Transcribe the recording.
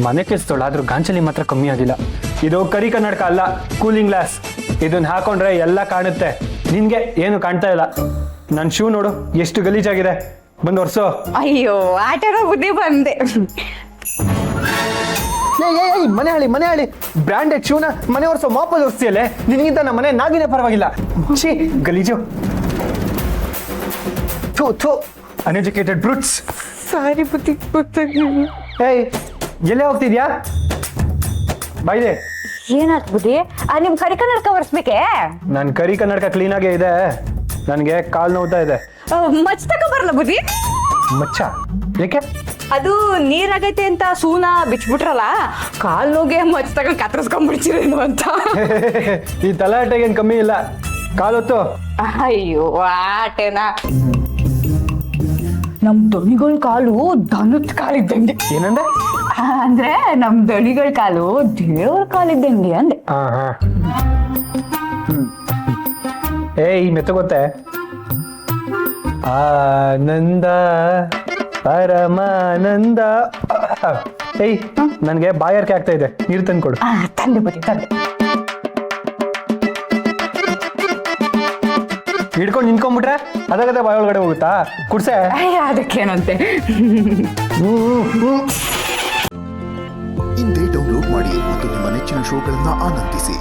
ಮನೆ ಕೆಲ್ಸದವಳು ಆದ್ರೂ ಗಾಂಚಲಿ ಮಾತ್ರ ಕಮ್ಮಿ ಆಗಿಲ್ಲ. ಇದು ಕರಿ ಕನ್ನಡಕ ಅಲ್ಲ, ಕೂಲಿಂಗ್ ಗ್ಲಾಸ್. ಇದನ್ನ ಹಾಕೊಂಡ್ರೆ ಎಲ್ಲ ಕಾಣುತ್ತೆ, ನಿನ್ಗೆ ಏನು ಕಾಣ್ತಾ ಇಲ್ಲ. ನನ್ನ ಶೂ ನೋಡು ಎಷ್ಟು ಗಲೀಜಾಗಿದೆ, ಬಂದು ಒರ್ಸೋ. ಅಯ್ಯೋ ಆಟೋ ಬುದ್ಧಿ ಬಂದೆ. ಮನೆ ಹಳಿ ಬ್ರಾಂಡೆಡ್ ಶೂನ ಮನೆ ಒರ್ಸೋ ಮಾಪಲ್ಲಿ ಒರ್ಸ್ತಿಯಲ್ಲೇ, ನಿನಗಿಂತ ನಮ್ಮ ಮನೆ ನಾಗಿನೇ ಪರವಾಗಿಲ್ಲ. ಛೀ ಗಲೀಜು, ಥೂ ಅನ್ಎಜುಕೇಟೆಡ್ ಬ್ರೂಟ್ಸ್. ಸಾರಿ ಬುದ್ಧಿ ಗೊತ್ತಾಗ್ಲಿಲ್ಲ. ಏಯ್ ಎಲ್ಲೇ ಹೋಗ್ತಿದ್ಯಾ? ಬಾಯ್ದೆ. ಏನಾಯ್ತು ಬುದ್ಧಿ? ನಿಮ್ ಕರಿ ಕನ್ನಡಕ ಒರೆಸ್ಬೇಕೆ? ನನ್ ಕರಿ ಕನ್ನಡಕ ಕ್ಲೀನ್ ಆಗೇ ಇದೆ, ನನ್ಗೆ ಕಾಲ್ ನೋವ್ತಾ ಇದೆ. ಮಚ್ ತಕ ಬರಲ್ಲ ಬುದ್ಧಿ? ಮಚ್ಚ ಯಾಕೆ? ಅದು ನೀರಾಗೈತೆ ಅಂತ ಸೂನ ಬಿಚ್ಬಿಟ್ರಲ್ಲ, ಕಾಲ್ ನೋಗೆ ಮಚ್ ತಗೊಂಡ್ ಕತ್ತರಿಸ್ಕೊಂಡ್ಬಿಡ್ಚಿರೇನು ಅಂತ. ಈ ತಲಾಟೆಗೆ ಏನ್ ಕಮ್ಮಿ ಇಲ್ಲ, ಕಾಲೊತ್ತು. ಅಯ್ಯೋ ಆಟೆನಾ. ನಮ್ ದಣಿಗಳ ಕಾಲು ದನದ ಕಾಲಿದ್ದಂಗೆ. ಏನಂದೆ? ಅಂದ್ರೆ ನಮ್ ದಣಿಗಳ ಕಾಲು ದೇವ್ರ ಕಾಲಿದ್ದಂಗೆ ಅಂದೆ. ಏಯ್ ಮೆತ್ತಗೊತ್ತೆ. ಆನಂದ ಪರಮಾನಂದ. ಏಯ್ ನನ್ಗೆ ಬಾಯಾರಿಕೆ ಆಗ್ತಾ ಇದೆ, ನೀರು ತಂದ್ಕೊಡು. ತಂದೆ ಬುದ್ಧಿ ತಂದೆ. ಹಿಡ್ಕೊಂಡು ನಿಂತ್ಕೊಂಡ್ಬಿಟ್ರೆ ಅದಾಗದೆ ಬಾಯ ಒಳಗಡೆ ಹೋಗುತ್ತಾ? ಕುಡ್ಸೆ. ಅದಕ್ಕೇನಂತೆ. ಇಂದೇ ಡೌನ್ಲೋಡ್ ಮಾಡಿ ಮತ್ತು ನಿಮ್ಮ ನೆಚ್ಚಿನ ಶೋಗಳನ್ನ ಆನಂದಿಸಿ.